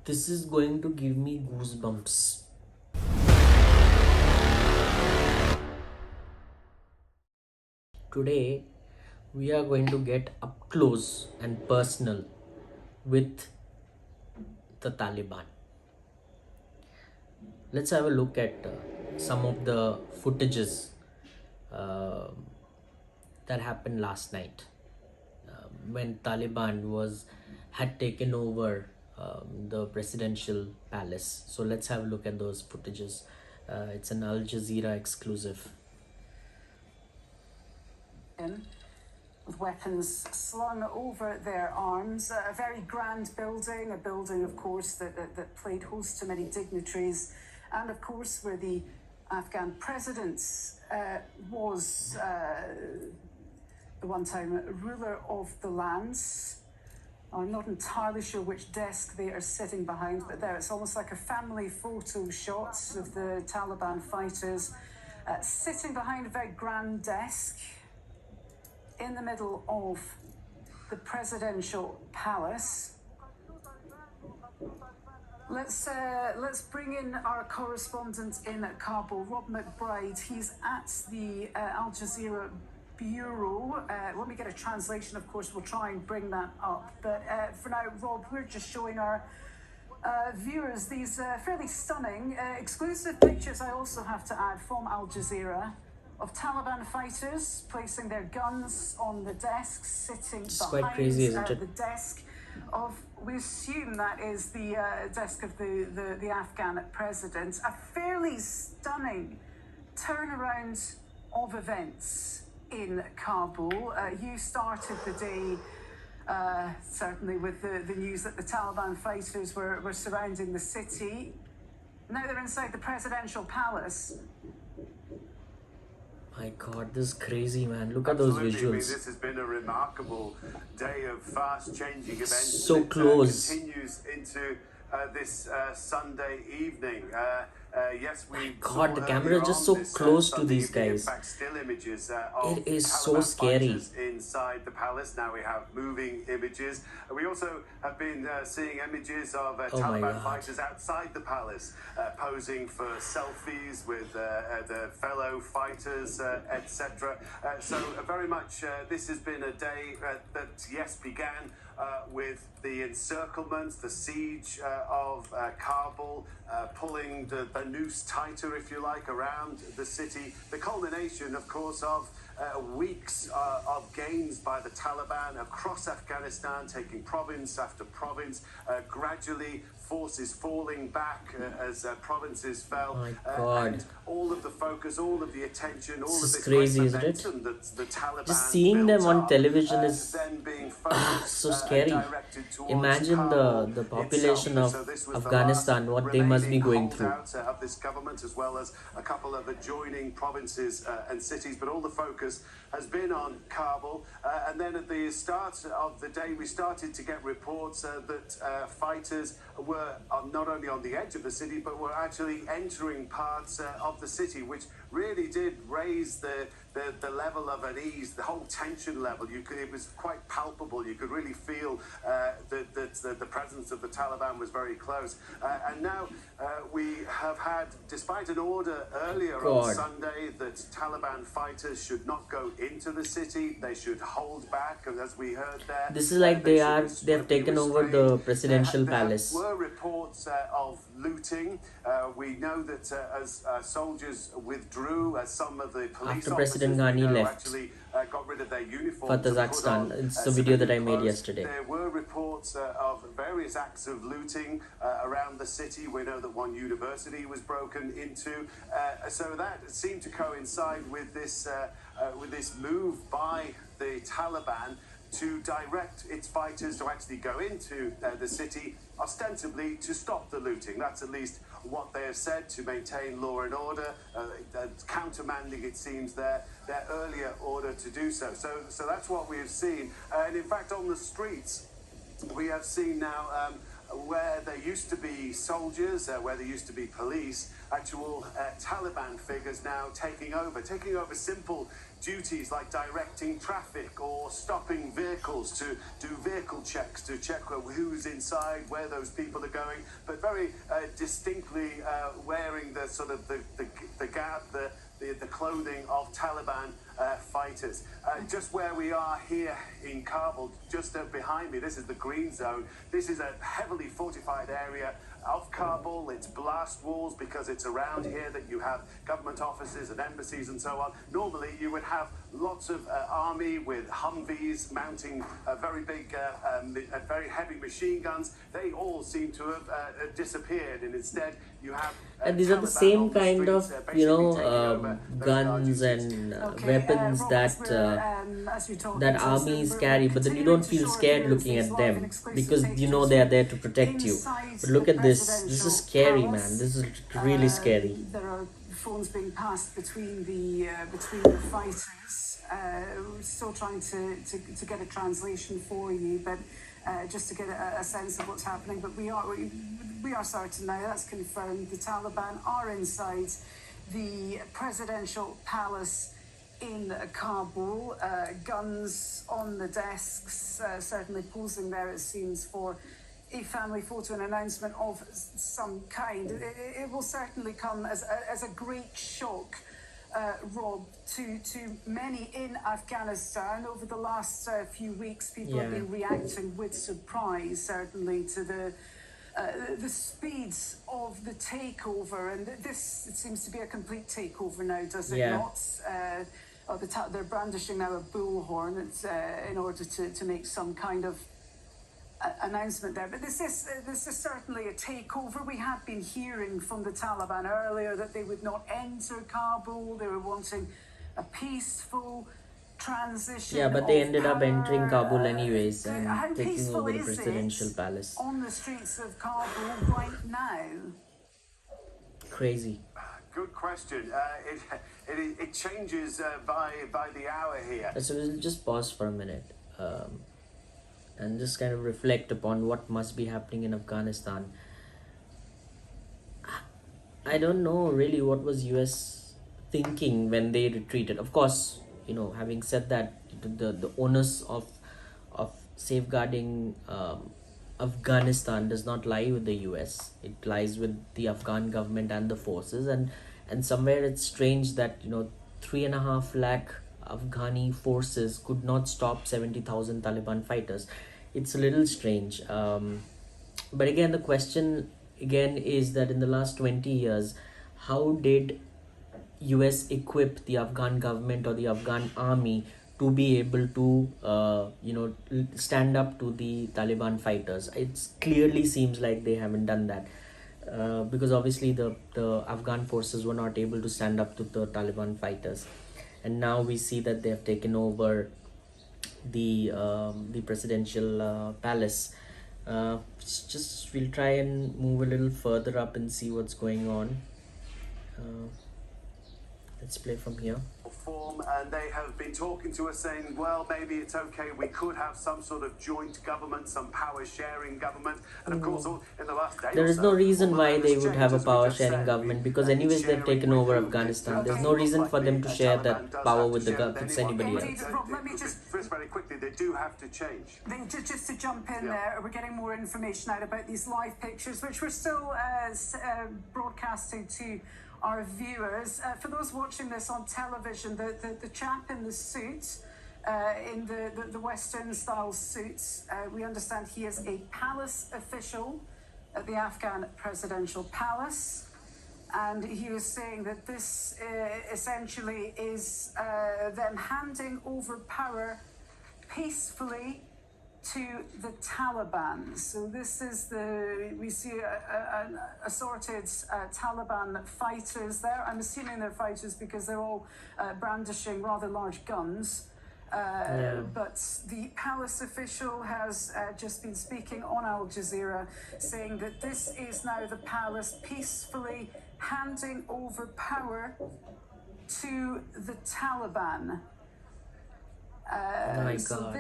This is going to give me goosebumps. Today, we are going to get up close and personal with the Taliban. Let's have a look at some of the footages uh, that happened last night when Taliban had taken over the presidential palace. So let's have a look at those footages. It's an Al Jazeera exclusive. With weapons slung over their arms. A very grand building, a building, of course, that played host to many dignitaries, and, of course, where the Afghan president was the one-time ruler of the lands. I'm not entirely sure which desk they are sitting behind, but there it's almost like a family photo shot of the Taliban fighters sitting behind a very grand desk in the middle of the presidential palace. Let's bring in our correspondent in Kabul, Rob McBride. He's at the Al Jazeera bureau. When we get a translation, of course, we'll try and bring that up. But for now, Rob, we're just showing our viewers these fairly stunning exclusive pictures, I also have to add, from Al Jazeera, of Taliban fighters placing their guns on the desks, sitting behind crazy, isn't it? the desk of, we assume that is the desk of the Afghan president. A fairly stunning turnaround of events in Kabul. You started the day certainly with the news that the Taliban fighters were surrounding the city. Now they're inside the presidential palace. My God, this is crazy, man. Look at those visuals. This has been a remarkable day of fast-changing events. So close. Continues into this Sunday evening. Yes, we. God, the camera is just so close to these guys. Still images of It is so Taliban scary. fighters inside the palace. Now we have moving images. We also have been seeing images of Taliban fighters outside the palace, posing for selfies with the fellow fighters, etc. So very much this has been a day that, yes, began with the encirclement, the siege of Kabul, pulling the noose tighter, if you like, around the city. The culmination, of course, of weeks of gains by the Taliban across Afghanistan, taking province after province, gradually forces falling back as provinces fell. My God. And all of the focus, all of the attention, all This of is this crazy, great isn't it? momentum that the Taliban Just seeing them built on up, television is then being focused, so scary. directed towards Imagine Kabul the population itself. of So this was the Afghanistan, last what they must be remaining going through. holdout of this government, as well as a couple of adjoining provinces and cities. But all the focus has been on Kabul. And then at the start of the day, we started to get reports that fighters were not only on the edge of the city, but were actually entering parts of the city, which really did raise the level of unease, the whole tension level. It was quite palpable. You could really feel that the presence of the Taliban was very close. And now we have had, despite an order earlier on Sunday that Taliban fighters should not go into the city, they should hold back, as we heard there. This is like they have taken over the presidential palace. There were reports of looting. We know that as soldiers withdrew, as some of the police After President Ghani left actually got rid of their uniforms for Kazakhstan. It's the video that I made yesterday. There were reports of various acts of looting around the city. We know that one university was broken into. So that seemed to coincide with this move by the Taliban to direct its fighters to actually go into the city, ostensibly to stop the looting. That's at least what they have said, to maintain law and order, countermanding, it seems, their earlier order to do so. So that's what we have seen. And in fact, on the streets, we have seen now where there used to be soldiers, where there used to be police, actual Taliban figures now taking over simple duties like directing traffic or stopping vehicles to do vehicle checks, to check who's inside, where those people are going, but very distinctly wearing the sort of the clothing of Taliban fighters. Just where we are here in Kabul, just behind me, this is the green zone. This is a heavily fortified area of Kabul. It's blast walls because it's around here that you have government offices and embassies and so on. Normally you would have lots of army with Humvees mounting very big, very heavy machine guns. They all seem to have disappeared, and instead you have and these are the same kind of guns and weapons that armies carry, but then you don't feel scared looking at them because you know they are there to protect you. But look at this is scary, man. This is really scary. There are phones being passed between the fighters. Still trying to get a translation for you, but just to get a sense of what's happening. But we are certain now, that's confirmed, the Taliban are inside the presidential palace in Kabul. Guns on the desks, certainly posing there, it seems, for a family photo, an announcement of some kind. It will certainly come as a great shock, Rob, to many in Afghanistan. Over the last few weeks, people have been reacting with surprise, certainly, to the speeds of the takeover. And this, it seems to be a complete takeover now, does it not? They're brandishing now a bullhorn in order to make some kind of announcement there. But this is certainly a takeover. We have been hearing from the Taliban earlier that they would not enter Kabul. They were wanting a peaceful transition. Yeah, but they ended up entering Kabul anyways and taking over the presidential palace. On the streets of Kabul right now? Crazy. Good question. It changes by the hour here. So we'll just pause for a minute and just kind of reflect upon what must be happening in Afghanistan. I don't know really what was US thinking when they retreated. Of course, you know, having said that, the onus of safeguarding Afghanistan does not lie with the US. It lies with the Afghan government and the forces, and somewhere it's strange that 3.5 lakh Afghani forces could not stop 70,000 Taliban fighters. It's a little strange. But again, the question is that in the last 20 years, how did US equip the Afghan government or the Afghan army to be able to stand up to the Taliban fighters? It clearly seems like they haven't done that, because obviously the Afghan forces were not able to stand up to the Taliban fighters, and now we see that they have taken over the presidential palace. We'll try and move a little further up and see what's going on. Let's play from here. And they have been talking to us saying, well, maybe it's okay, we could have some sort of joint government, some power sharing government. And of course, in the last day there is no reason why they would have a power sharing government, because anyways they've taken over Afghanistan. There's no reason for them to share that power with anybody else. Let me just very quickly, they do have to change. Just to jump in there, we're getting more information out about these live pictures, which we're still broadcasting to our viewers. For those watching this on television, the chap in the suit, in the Western style suits, we understand he is a palace official at the Afghan presidential palace, and he was saying that this essentially is them handing over power peacefully to the Taliban. So this is we see assorted Taliban fighters there. I'm assuming they're fighters because they're all brandishing rather large guns. But the palace official has just been speaking on Al Jazeera, saying that this is now the palace peacefully handing over power to the Taliban. So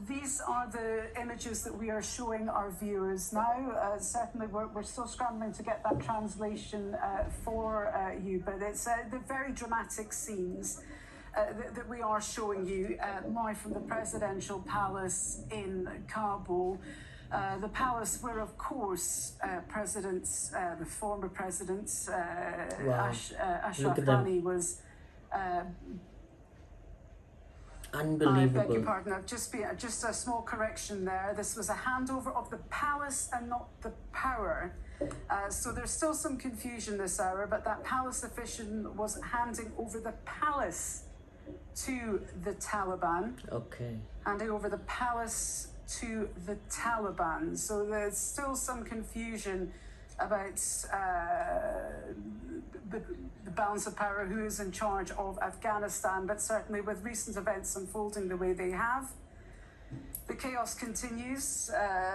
these are the images that we are showing our viewers now. Certainly we're still scrambling to get that translation for you, but it's the very dramatic scenes that we are showing you live from the presidential palace in Kabul. The palace where, of course, the former presidents, Wow. Ashraf Look at them. Ghani was. I beg your Unbelievable. pardon. Just a small correction there. This was a handover of the palace and not the power. So there's still some confusion this hour, but that palace official was handing over the palace to the Taliban. Okay. Handing over the palace to the Taliban. So there's still some confusion about the balance of power, who is in charge of Afghanistan, but certainly with recent events unfolding the way they have, the chaos continues,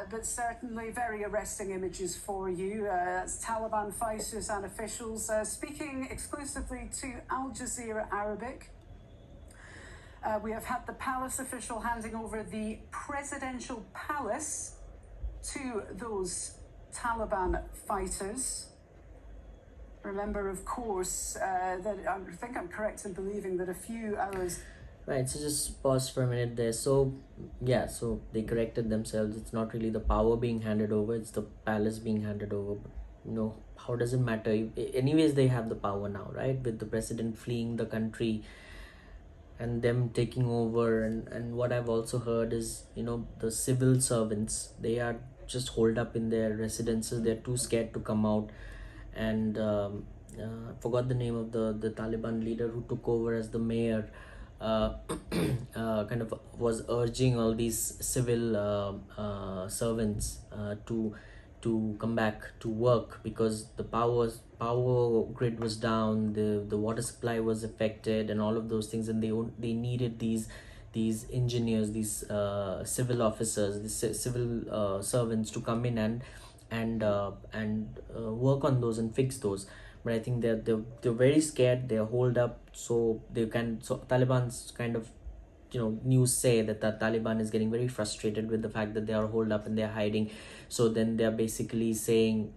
but certainly very arresting images for you. It's Taliban fighters and officials speaking exclusively to Al Jazeera Arabic. We have had the palace official handing over the presidential palace to those Taliban fighters. Remember, of course, that I think I'm correct in believing that a few hours. Right, so just pause for a minute there. So, yeah, so they corrected themselves. It's not really the power being handed over, it's the palace being handed over. But, how does it matter? Anyways, they have the power now, right? With the president fleeing the country and them taking over. And what I've also heard is, the civil servants, they are just holed up in their residences. They're too scared to come out. And forgot the name of the Taliban leader who took over as the mayor. Kind of was urging all these civil servants to come back to work because the power grid was down, the water supply was affected, and all of those things, and they needed these engineers, these civil officers, these civil servants to come in and work on those and fix those. But I think they're very scared. They're holed up, so Taliban's kind of news say that the Taliban is getting very frustrated with the fact that they are holed up and they're hiding. So then they're basically saying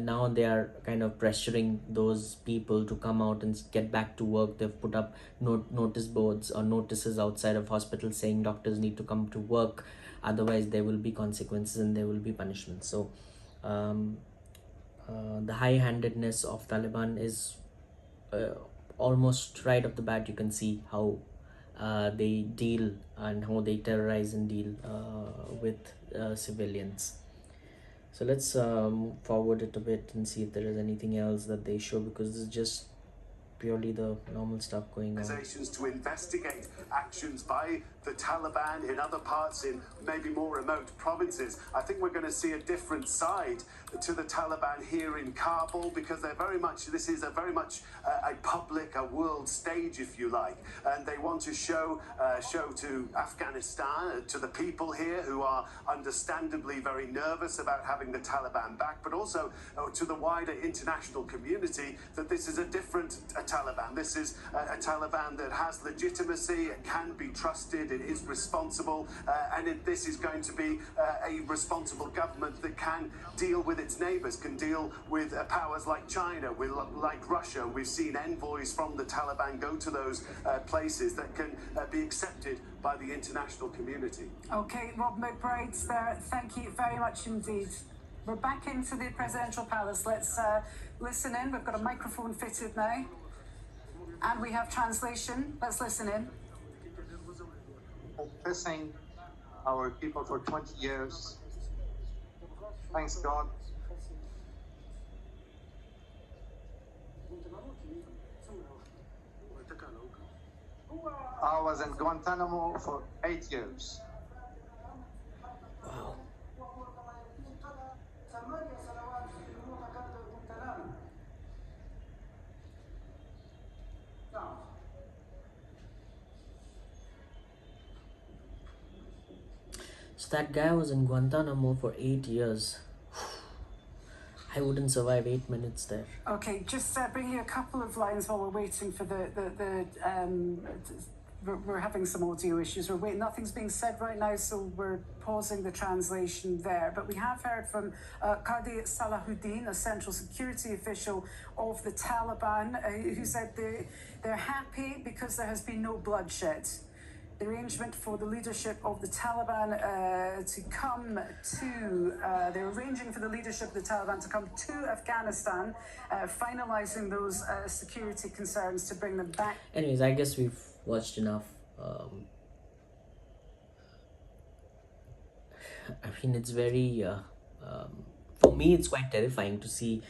now they are kind of pressuring those people to come out and get back to work. They've put up notice boards or notices outside of hospitals saying doctors need to come to work, otherwise there will be consequences and there will be punishments. So the high-handedness of Taliban is almost right off the bat. You can see how they deal and how they terrorize and deal with civilians. So let's move forward it a bit and see if there is anything else that they show, because this is just purely the normal stuff going on. To investigate actions by the Taliban in other parts, in maybe more remote provinces. I think we're going to see a different side to the Taliban here in Kabul, because this is a very much a public, a world stage, if you like, and they want to show to Afghanistan, to the people here who are understandably very nervous about having the Taliban back, but also to the wider international community that this is a different Taliban. This is a Taliban that has legitimacy, it can be trusted, it is responsible, and this is going to be a responsible government that can deal with its neighbors, can deal with powers like China, like Russia. We've seen envoys from the Taliban go to those places that can be accepted by the international community. Okay, Rob McBride there, thank you very much indeed. We're back into the presidential palace. Let's listen in. We've got a microphone fitted now. And we have translation. Let's listen in. Oppressing our people for 20 years. Thanks God. I was in Guantanamo for 8 years. Wow. So that guy was in Guantanamo for 8 years. I wouldn't survive 8 minutes there. Okay, just bring you a couple of lines while we're waiting for the we're having some audio issues. We're waiting. Nothing's being said right now, so we're pausing the translation there. But we have heard from Qadi Salahuddin, a central security official of the Taliban, who said they're happy because there has been no bloodshed. The arrangement for the leadership of the Taliban to come to, they're arranging for the leadership of the Taliban to come to Afghanistan, finalizing those security concerns to bring them back. Anyways, I guess we've watched enough. I mean, it's very, for me, it's quite terrifying to see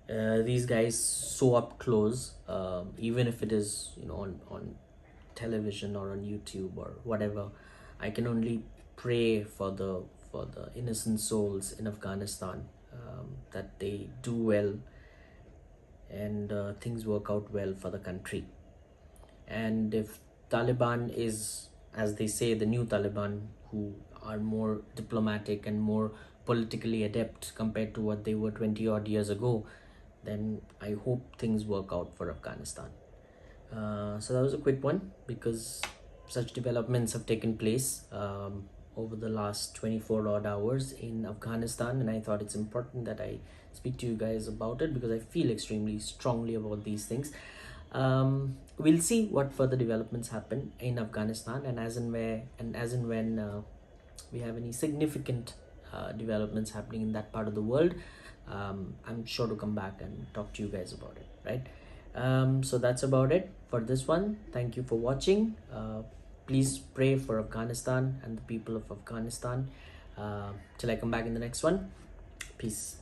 these guys so up close, even if it is, you know, on television or on YouTube or whatever. I can only pray for the innocent souls in Afghanistan, that they do well and things work out well for the country. And if Taliban is, as they say, the new Taliban, who are more diplomatic and more politically adept compared to what they were 20 odd years ago, then I hope things work out for Afghanistan. So that was a quick one, because such developments have taken place over the last 24 odd hours in Afghanistan, and I thought it's important that I speak to you guys about it, because I feel extremely strongly about these things. We'll see what further developments happen in Afghanistan, and as and when we have any significant developments happening in that part of the world, I'm sure to come back and talk to you guys about it, right? So that's about it for this one. Thank you for watching. Please pray for Afghanistan and the people of Afghanistan. Till I come back in the next one. Peace.